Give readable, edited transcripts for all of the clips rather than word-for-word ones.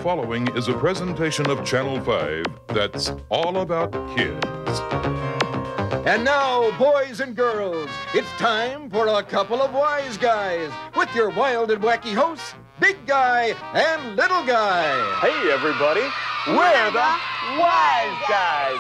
following is a presentation of Channel 5 that's all about kids. And now, boys and girls, it's time for a couple of wise guys with your wild and wacky hosts, Big Guy and Little Guy. Hey, everybody. We're the Wize Guys.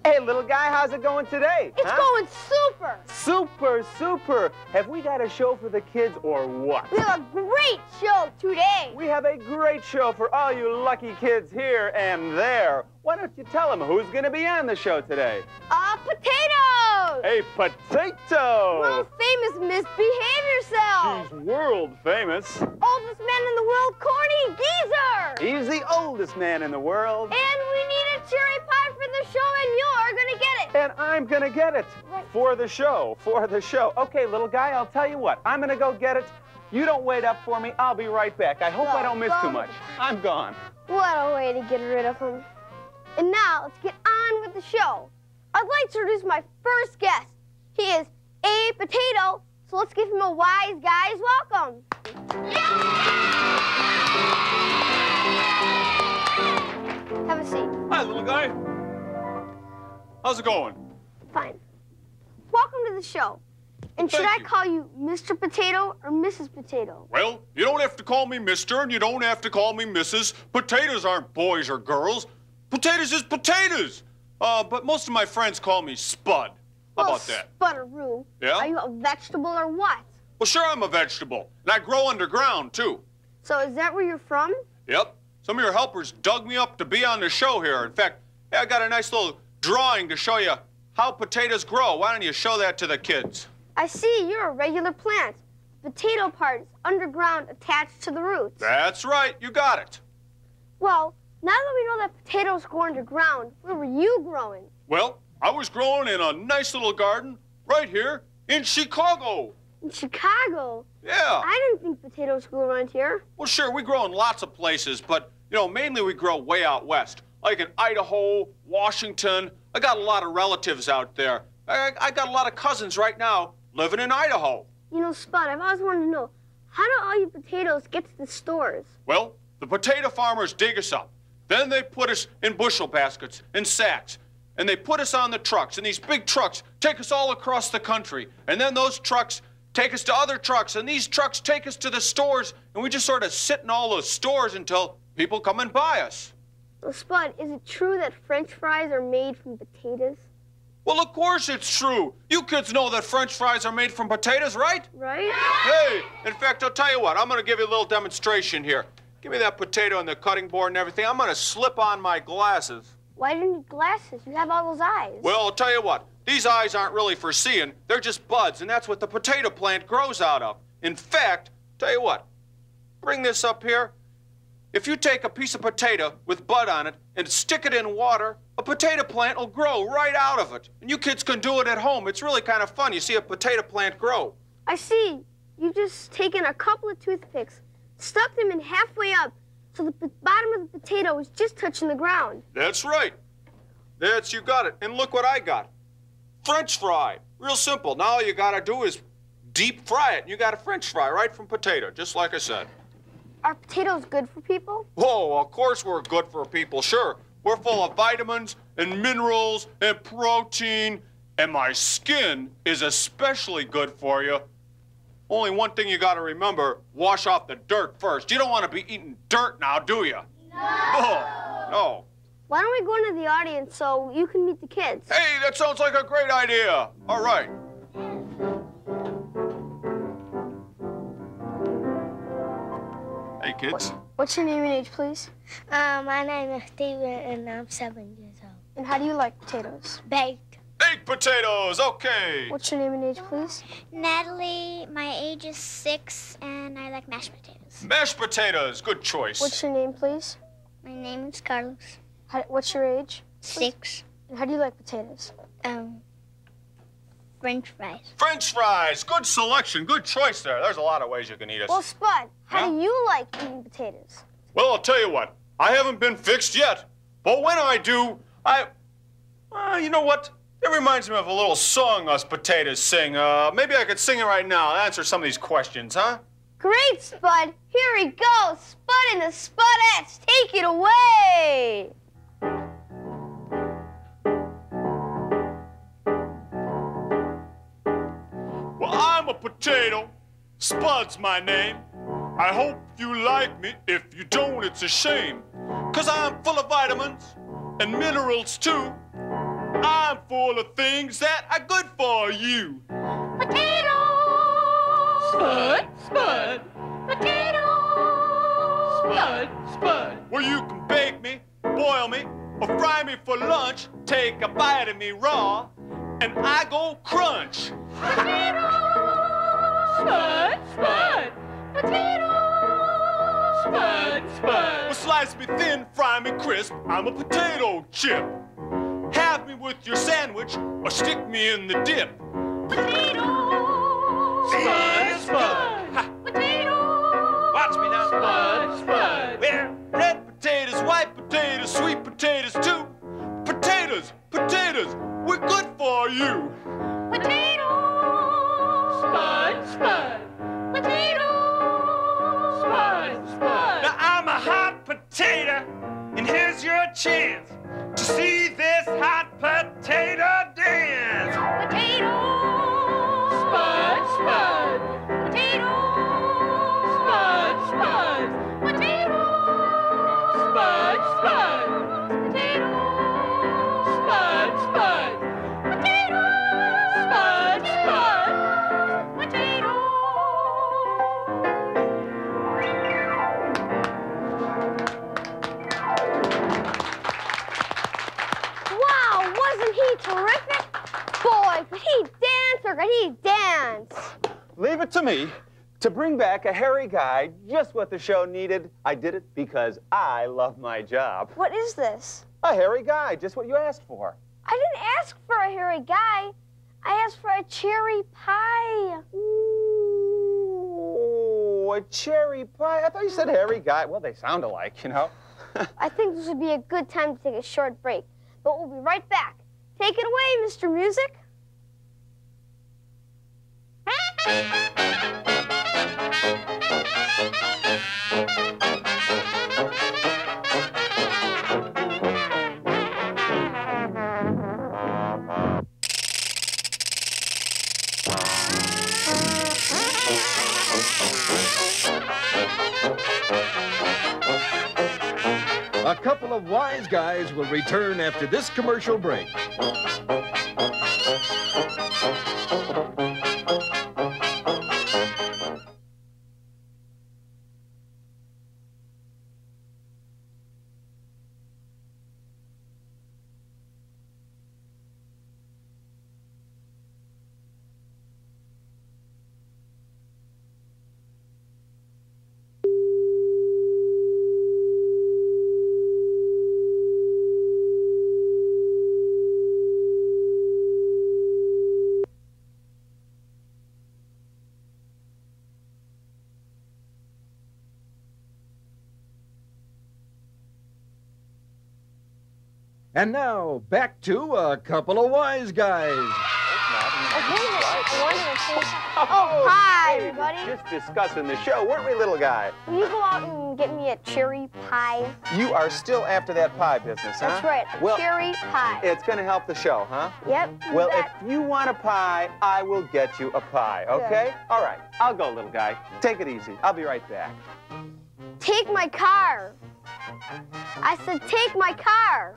Hey, little guy, how's it going today? It's going super. Super. Have we got a show for the kids or what? We have a great show today. We have a great show for all you lucky kids here and there. Why don't you tell them who's going to be on the show today? Potatoes. Hey, Potato. World famous Misbehave Yourself. She's world famous. Oldest man in the world, Corny Geezer. He's the oldest man in the world. And we need a cherry pie for the show, and you're going to get it. And I'm going to get it for the show. Okay, little guy, I'll tell you what. I'm going to go get it. You don't wait up for me. I'll be right back. I hope I don't miss too much. I'm gone. What a way to get rid of him. And now, let's get on with the show. I'd like to introduce my first guest. He is a potato, so let's give him a Wize Guys welcome. Have a seat. Hi, little guy. How's it going? Fine. Welcome to the show. And should I call you Mr. Potato or Mrs. Potato? Well, you don't have to call me Mr. and you don't have to call me Mrs. Potatoes aren't boys or girls. Potatoes is potatoes. But most of my friends call me Spud. How about that? Spuddaroo. Yeah? Are you a vegetable or what? Well, sure, I'm a vegetable. And I grow underground, too. So is that where you're from? Yep. Some of your helpers dug me up to be on the show here. In fact, hey, I got a nice little drawing to show you how potatoes grow. Why don't you show that to the kids? I see you're a regular plant. The potato part is underground attached to the roots. That's right. You got it. Well, now that we know that potatoes grow underground, where were you growing? Well, I was growing in a nice little garden right here in Chicago. In Chicago? Yeah. I didn't think potatoes grew around here. Well, sure, we grow in lots of places, but, you know, mainly we grow way out west, like in Idaho, Washington. I got a lot of relatives out there. I got a lot of cousins right now living in Idaho. You know, Spud, I've always wanted to know, how do all your potatoes get to the stores? Well, the potato farmers dig us up. Then they put us in bushel baskets and sacks. And they put us on the trucks. And these big trucks take us all across the country. And then those trucks take us to other trucks. And these trucks take us to the stores. And we just sort of sit in all those stores until people come and buy us. Well, Spud, is it true that French fries are made from potatoes? Well, of course it's true. You kids know that French fries are made from potatoes, right? Right. Hey, in fact, I'll tell you what. I'm going to give you a little demonstration here. Give me that potato and the cutting board and everything. I'm going to slip on my glasses. Why do you need glasses? You have all those eyes. Well, I'll tell you what. These eyes aren't really for seeing. They're just buds, and that's what the potato plant grows out of. In fact, tell you what. Bring this up here. If you take a piece of potato with bud on it and stick it in water, a potato plant will grow right out of it. And you kids can do it at home. It's really kind of fun. You see a potato plant grow. I see. You've just taken a couple of toothpicks, stuck them in halfway up, so the bottom of the potato is just touching the ground. That's right. You got it. And look what I got. French fry. Real simple. Now all you got to do is deep fry it. And you got a French fry right from potato, just like I said. Are potatoes good for people? Oh, of course we're good for people, sure. We're full of vitamins and minerals and protein. And my skin is especially good for you. Only one thing you got to remember, wash off the dirt first. You don't want to be eating dirt now, do you? No. Oh, no. Why don't we go into the audience so you can meet the kids? Hey, that sounds like a great idea. All right. Hey, kids. What's your name and age, please? My name is Steven, and I'm 7 years old. And how do you like potatoes? Baked. Baked potatoes, okay. What's your name and age, please? Natalie, my age is 6, and I like mashed potatoes. Mashed potatoes, good choice. What's your name, please? My name is Carlos. What's your age? 6. And how do you like potatoes? French fries. French fries, good selection, good choice there. There's a lot of ways you can eat it. Well, Spud, how do you like eating potatoes? Well, I'll tell you what. I haven't been fixed yet. But when I do, you know what? It reminds me of a little song us potatoes sing. Maybe I could sing it right now. Answer some of these questions, huh? Great, Spud. Here he goes. Spud and the Spudettes. Take it away. Well, I'm a potato. Spud's my name. I hope you like me. If you don't, it's a shame. 'Cause I'm full of vitamins and minerals too. I'm full of things that are good for you. Potato! Spud, Spud, Potato! Spud, Spud. Well, you can bake me, boil me, or fry me for lunch. Take a bite of me raw, and I go crunch. Potato! Spud, Spud, Potato! Spud, Spud. Well, slice me thin, fry me crisp. I'm a potato chip. Have me with your sandwich, or stick me in the dip. Potato! Spud, Spud. Ha. Potato! Watch me now. Spud, Spud. Well, red potatoes, white potatoes, sweet potatoes too. Potatoes, potatoes, we're good for you. Potato! Spud, Spud. Potato! Spud, Spud. Now I'm a hot potato, and here's your chance to see this hot potato dance. Potato! Spud, Spud. Potato! Spud, Spud. Potato! Spud, Spud. Potato! Spud, Spud. Potato! Spud, Spud. Potato! Wow, wasn't he terrific? Boy, could he dance or could he dance? Leave it to me to bring back a hairy guy, just what the show needed. I did it because I love my job. What is this? A hairy guy, just what you asked for. I didn't ask for a hairy guy. I asked for a cherry pie. Ooh, a cherry pie. I thought you said hairy guy. Well, they sound alike, you know. I think this would be a good time to take a short break, but we'll be right back. Take it away, Mr. Music. A couple of wise guys will return after this commercial break. And now, back to a couple of wise guys. Oh, hi, everybody. Just discussing the show, weren't we, little guy? Will you go out and get me a cherry pie? You are still after that pie business, huh? That's right, a Well, cherry pie. it's going to help the show, huh? Yep. you Well, bet. if you want a pie, I will get you a pie, okay? All right, I'll go, little guy. Take it easy. I'll be right back. Take my car. I said take my car.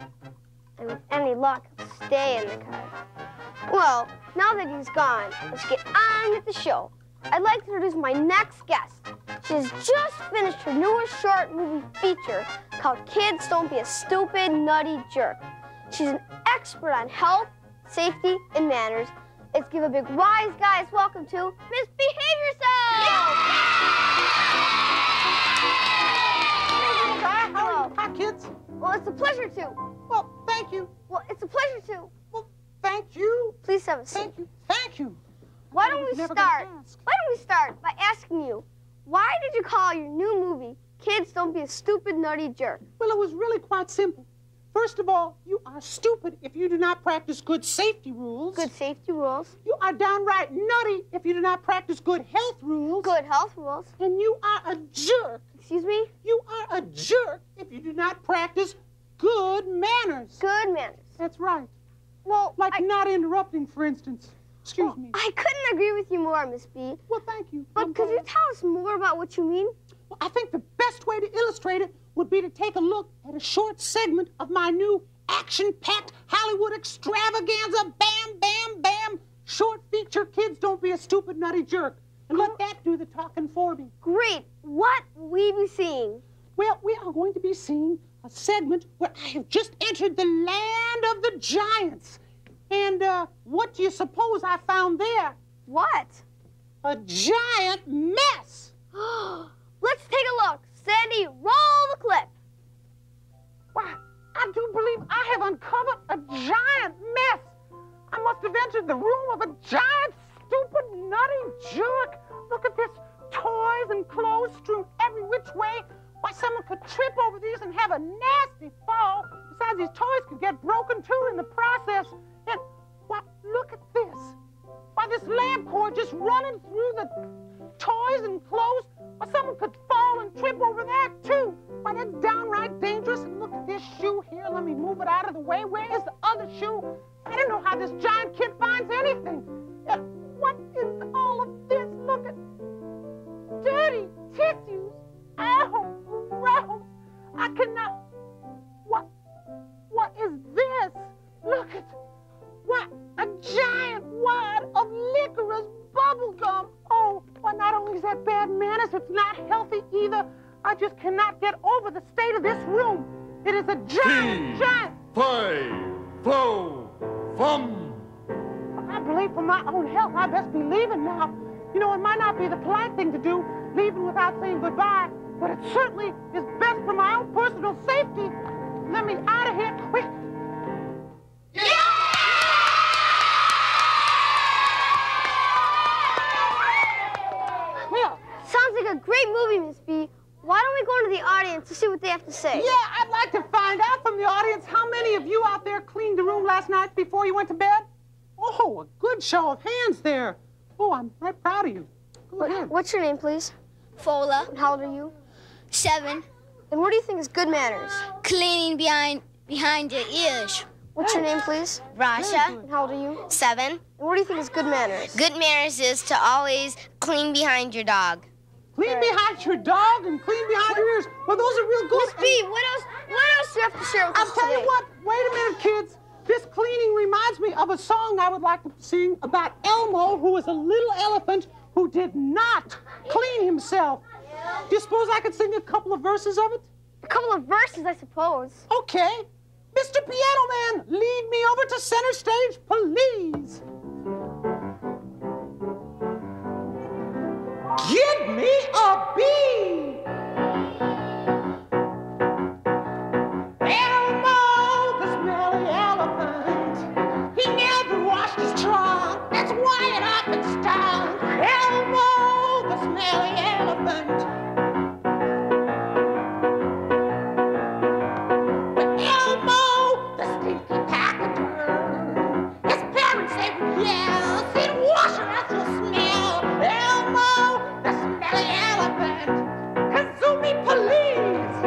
And with any luck, stay in the car. Well, now that he's gone, let's get on with the show. I'd like to introduce my next guest. She has just finished her newest short movie feature called Kids Don't Be a Stupid, Nutty Jerk. She's an expert on health, safety, and manners. Let's give a big Wise Guys welcome to Miss Behave Yourself! Hello. Hi, kids. Well, it's a pleasure to. Well, thank you. Well, it's a pleasure to. Well, thank you. Please have a seat. Thank you. Thank you. Why don't we Never gonna start? ask. Why don't we start by asking you, why did you call your new movie "Kids Don't Be a Stupid Nutty Jerk"? Well, it was really quite simple. First of all, you are stupid if you do not practice good safety rules. Good safety rules. You are downright nutty if you do not practice good health rules. Good health rules. And you are a jerk. Excuse me? You are a jerk if you do not practice good manners. Good manners. That's right. Well, Like not interrupting, for instance. Excuse me. I couldn't agree with you more, Miss B. Well, thank you. But could you tell us more about what you mean? Well, I think the best way to illustrate it would be to take a look at a short segment of my new action-packed Hollywood extravaganza, Bam, Bam, Bam, short feature, Kids Don't Be a Stupid Nutty Jerk. And let that do the talking for me. Great. What will we be seeing? Well, we are going to be seeing a segment where I have just entered the land of the giants. And what do you suppose I found there? What? A giant mess. Let's take a look. Sandy, roll the clip. Why, I do believe I have uncovered a giant mess. I must have entered the room of a giant, stupid, nutty jerk. Look at this. Toys and clothes strewn every which way. Why, someone could trip over these and have a nasty fall. Besides, these toys could get broken, too, in the process. And, why, look at this. Why, this lamp cord just running through the toys and clothes. Why, someone could fall and trip over that, too. Why, that's downright dangerous. And look at this shoe here. Let me move it out of the way. Where is the other shoe? I don't know how this giant kid finds anything. What is all of this? Look at dirty tissues. Oh, gross. I cannot. What is this? Look at, what, a giant wad of licorice bubble gum. Oh, well, not only is that bad manners, it's not healthy either. I just cannot get over the state of this room. It is a giant. Flow, fum. I believe for my own health, I best be leaving now. You know, it might not be the polite thing to do, leaving without saying goodbye, but it certainly is best for my own personal safety. Let me out of here quick. Well, Sounds like a great movie, Miss B. Why don't we go into the audience to see what they have to say? yeah, I'd like to find out from the audience how many of you out there cleaned the room last night before you went to bed? Oh, a good show of hands there. Oh, I'm right proud of you. Go ahead. What's your name, please? Fola, And how old are you? 7, And what do you think is good manners? cleaning behind your ears. What's your name, please? Rasha, And how old are you? 7. And what do you think is good manners? Good manners is to always clean behind your dog. Clean behind your dog and clean behind your ears. Well, those are real good. Miss B, what else do you have to share with I'll us tell today? you what, wait a minute, kids. This cleaning reminds me of a song I would like to sing about Elmo, who was a little elephant who did not clean himself. Do you suppose I could sing a couple of verses of it? A couple of verses, I suppose. Okay. Mr. Piano Man, lead me over to center stage, please. Give me a B. Elmo, the smelly elephant. He never washed his trunk. That's why it often stunk. Elmo, the smelly elephant. But Elmo, the stinky pachyderm. His parents say yes, he'd wash her out your smell. Elmo, the smelly elephant. Kazooie police.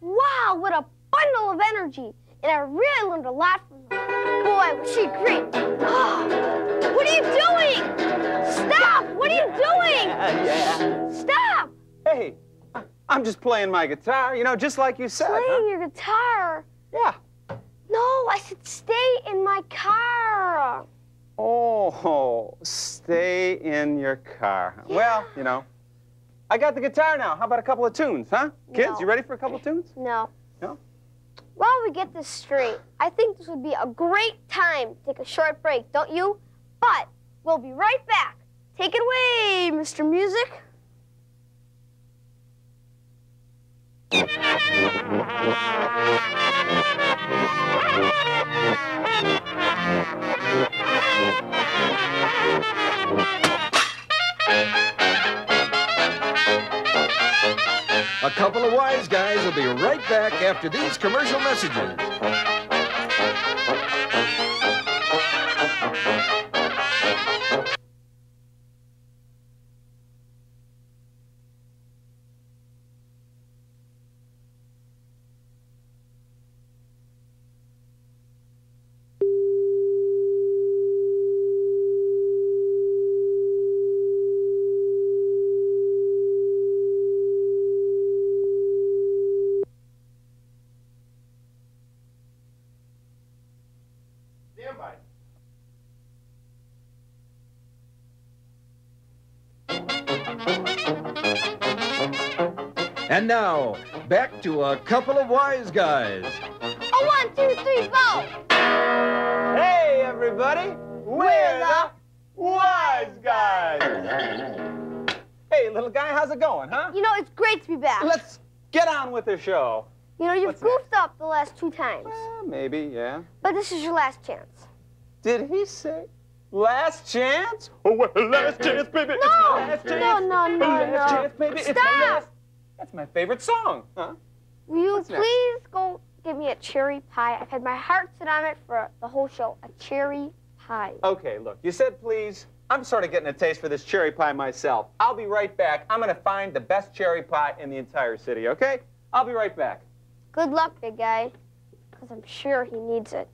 Wow, what a bundle of energy. And I really learned a lot from her. Boy, was she great. What are you doing? Stop! What are you doing? Yeah. Stop! Hey, I'm just playing my guitar, you know, just like you said. Playing huh? your guitar. Yeah. No, I said stay in my car. Oh, stay in your car. Well, you know, I got the guitar now. How about a couple of tunes, huh? Kids, No. you ready for a couple of tunes? No. No? While we get this straight, I think this would be a great time to take a short break, don't you? But we'll be right back. Take it away, Mr. Music. A couple of wise guys will be right back after these commercial messages. And now, back to a couple of wise guys. A 1, 2, 3, 4. Hey, everybody. We're the Wize Guys. Hey, little guy, how's it going, huh? You know, it's great to be back. Let's get on with the show. You know, you've What's goofed up the last 2 times. Maybe, yeah. But this is your last chance. Did he say last chance? Oh, well, last chance, baby. It's my last chance. No. Last chance, baby. It's my Stop! last. That's my favorite song, huh? Will you What's next? please go get me a cherry pie? I've had my heart set on it for the whole show. A cherry pie. Okay, look, you said please. I'm sort of getting a taste for this cherry pie myself. I'll be right back. I'm going to find the best cherry pie in the entire city, okay? I'll be right back. Good luck, big guy, because I'm sure he needs it.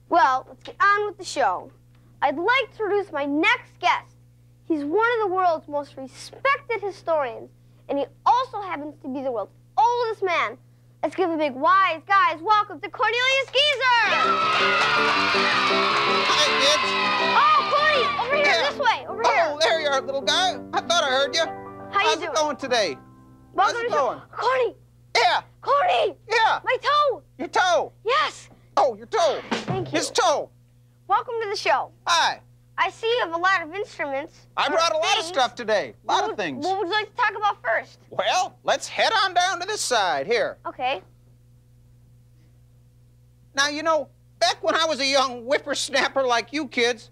Well, let's get on with the show. I'd like to introduce my next guest. He's one of the world's most respected historians, and he also happens to be the world's oldest man. Let's give a big Wize Guys welcome to Cornelius Geezer! Hi, kids. Oh, Corny, over here, this way, over here. Oh, there you are, little guy. I thought I heard you. How you How's doing? it going today? Welcome How's to it the show. going? Corny, Yeah, Corny, yeah. my toe. Your toe. Yes, Oh, your toe. thank you. His toe. Welcome to the show. Hi. I see you have a lot of instruments. I or brought a lot of things. stuff today. A lot of things. What would you like to talk about first? Well, let's head on down to this side. Here. Okay. Now, you know, back when I was a young whippersnapper like you kids,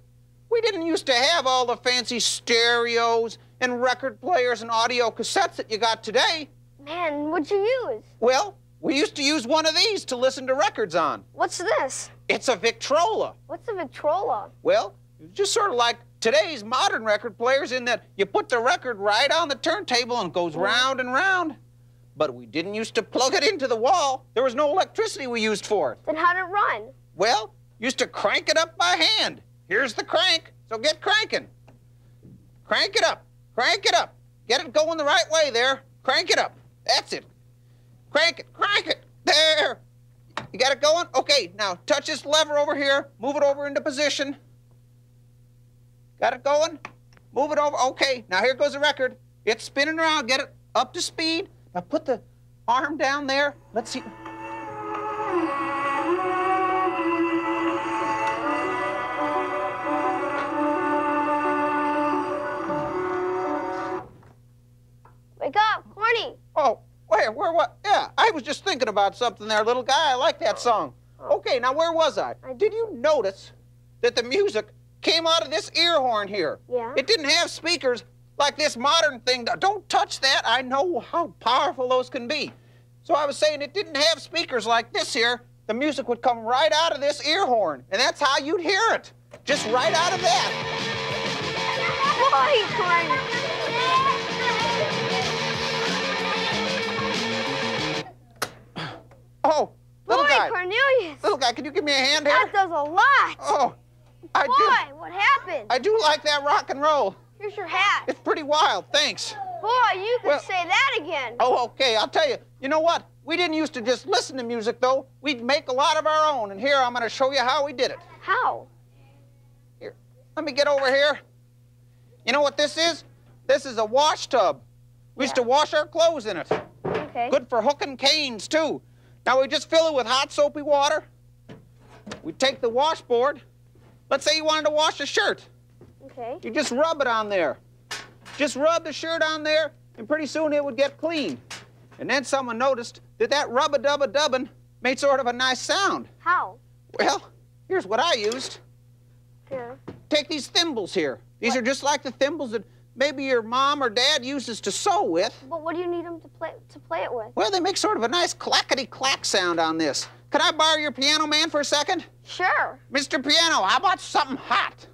we didn't used to have all the fancy stereos and record players and audio cassettes that you got today. Man, what'd you use? Well, we used to use one of these to listen to records on. What's this? It's a Victrola. What's a Victrola? Well, it's just sort of like today's modern record players in that you put the record right on the turntable and it goes round and round. But we didn't used to plug it into the wall. There was no electricity we used for it. Then how'd it run? Well, used to crank it up by hand. Here's the crank, so get cranking. Crank it up, crank it up. Get it going the right way there. Crank it up, that's it. Crank it, there. You got it going? Okay, now touch this lever over here, move it over into position. Got it going? Move it over, okay, now here goes the record. It's spinning around, get it up to speed. Now put the arm down there, let's see. Wake up, Corny. Oh, where, what? Yeah, I was just thinking about something there, little guy. I like that song. Okay, now where was I? Did you notice that the music came out of this ear horn here? Yeah. It didn't have speakers like this modern thing. Don't touch that. I know how powerful those can be. So I was saying it didn't have speakers like this here. The music would come right out of this ear horn, and that's how you'd hear it. Just right out of that. Boy, Corny. Oh, little Boy, guy. Cornelius. Little guy, can you give me a hand here? That does a lot. Oh, I do. Boy, what happened? I do like that rock and roll. Here's your hat. It's pretty wild, thanks. Boy, you could Well- say that again. Oh, okay, I'll tell you. You know what? We didn't used to just listen to music, though. We'd make a lot of our own, and here I'm going to show you how we did it. How? Here, let me get over here. You know what this is? This is a wash tub. We used to wash our clothes in it. Okay. Good for hooking canes, too. Now, we just fill it with hot, soapy water. We take the washboard. Let's say you wanted to wash a shirt. Okay. You just rub it on there. Just rub the shirt on there, and pretty soon it would get clean. And then someone noticed that that rub-a-dub-a-dubbin made sort of a nice sound. How? Well, here's what I used. Here. Take these thimbles here. These are just like the thimbles that maybe your mom or dad uses to sew with. But what do you need them to play it with? Well, they make sort of a nice clackety-clack sound on this. Could I borrow your piano man for a second? Sure. Mr. Piano, how about something hot?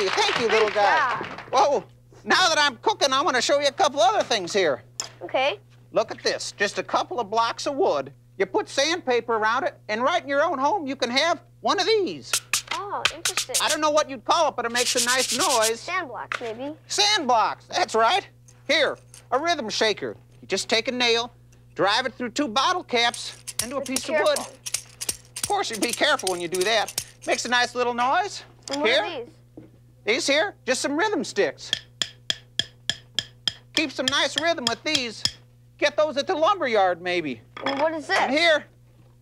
Thank you, little guy. Whoa, now that I'm cooking, I want to show you a couple other things here. Okay. Look at this, just a couple of blocks of wood. You put sandpaper around it, and right in your own home, you can have one of these. Oh, interesting. I don't know what you'd call it, but it makes a nice noise. Sand blocks, maybe. Sand blocks, that's right. Here, a rhythm shaker. You just take a nail, drive it through 2 bottle caps into a piece of wood. Of course, you be careful when you do that. Makes a nice little noise. And what are these? These here, just some rhythm sticks. Keep some nice rhythm with these. Get those at the lumber yard, maybe. And what is this? And here,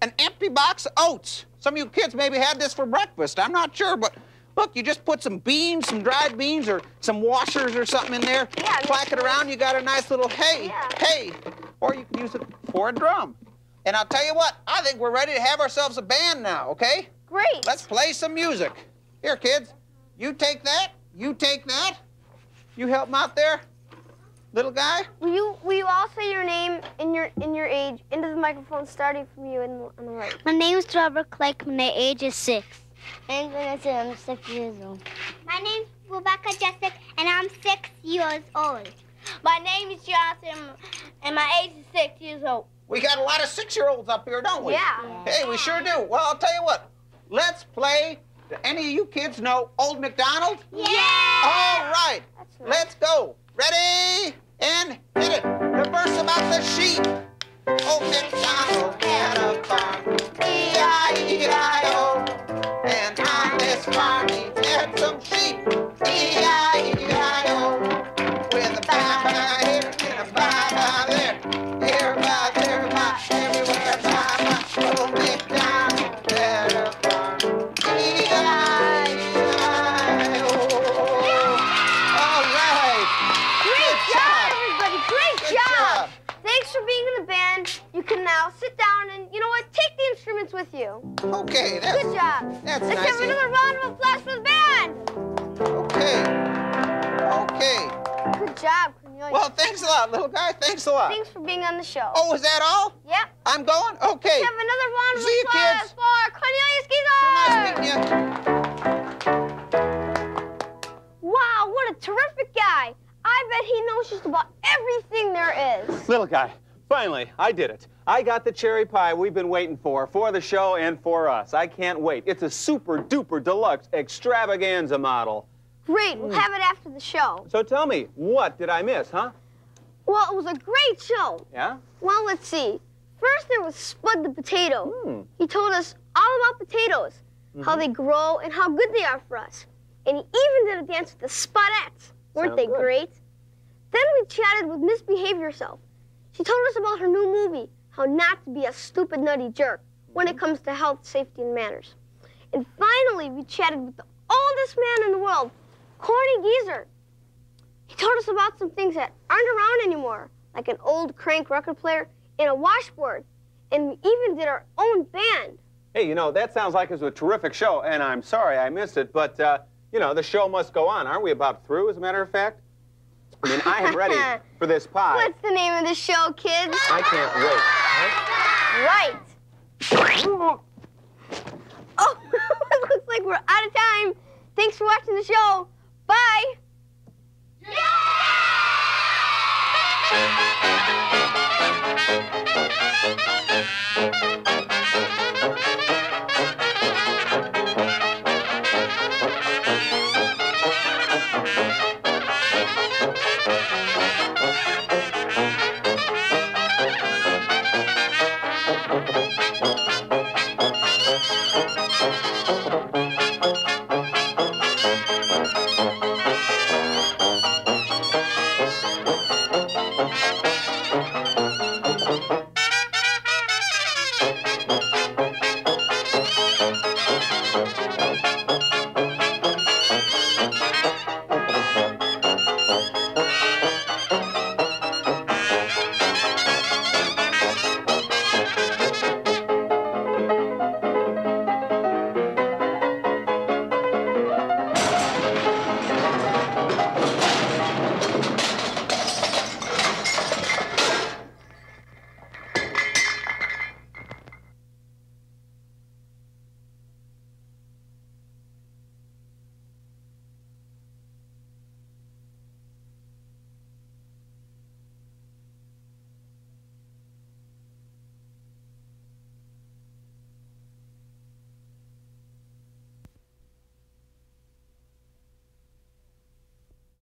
an empty box of oats. Some of you kids maybe had this for breakfast. I'm not sure, but look, you just put some beans, some dried beans, or some washers or something in there. Yeah. Clack it around, you got a nice little hay. Or you can use it for a drum. And I'll tell you what, I think we're ready to have ourselves a band now, okay? Great. Let's play some music. Here, kids. You take that, you take that. You help him out there, little guy. Will you all say your name and your age into the microphone, starting from you on the right? My name is Robert Clark. My age is 6. I'm gonna say I'm 6 years old. My name's Rebecca Jessic, and I'm 6 years old. My name is Jonathan, and my age is 6 years old. We got a lot of 6-year-olds up here, don't we? Yeah. Hey, we sure do. Well, I'll tell you what. Let's play. Do any of you kids know Old MacDonald? Yeah! All right. That's nice. Let's go. Ready? And hit it. The verse about the sheep. Old MacDonald had a farm. E-I-E-I-O. And on this farm he had some sheep. E-I-E-I-O. With a bye-bye here and a bye-bye there. Here, bye, there, bye, everywhere, bye-bye. Old MacDonald had a farm. E-I-E-I-O. All right. Great job, everybody. Great Good job. Thanks for being in the band. You can now sit down and, you know what, take the instruments with you. Okay, that's Good job. That's Let's nice. have another round of applause for the band. Okay. Good job, Cornelius. Well, thanks a lot, little guy. Thanks a lot. Thanks for being on the show. Oh, is that all? Yep. I'm going? Okay. Let's have another round of See you, applause kids. for Cornelius Geezer. Nice meeting you. Wow, what a terrific guy. I bet he knows just about everything there is. Little guy, finally, I did it. I got the cherry pie we've been waiting for the show and for us. I can't wait. It's a super-duper deluxe extravaganza model. Great, we'll have it after the show. So tell me, what did I miss, huh? Well, it was a great show. Yeah? Well, let's see. First, there was Spud the potato. He told us all about potatoes, how they grow and how good they are for us. And he even did a dance with the Spudettes. Weren't they great? Then we chatted with Miss Behave Yourself. She told us about her new movie, How Not to Be a Stupid Nutty Jerk when it comes to health, safety, and manners. And finally, we chatted with the oldest man in the world, Corny Geezer. He told us about some things that aren't around anymore, like an old crank record player and a washboard. And we even did our own band. Hey, you know, that sounds like it was a terrific show, and I'm sorry I missed it, but, you know, the show must go on. Aren't we about through, as a matter of fact? I mean, I am ready for this pie. What's the name of the show, kids? I can't wait. Right. Oh, it looks like we're out of time. Thanks for watching the show. Bye. Yeah!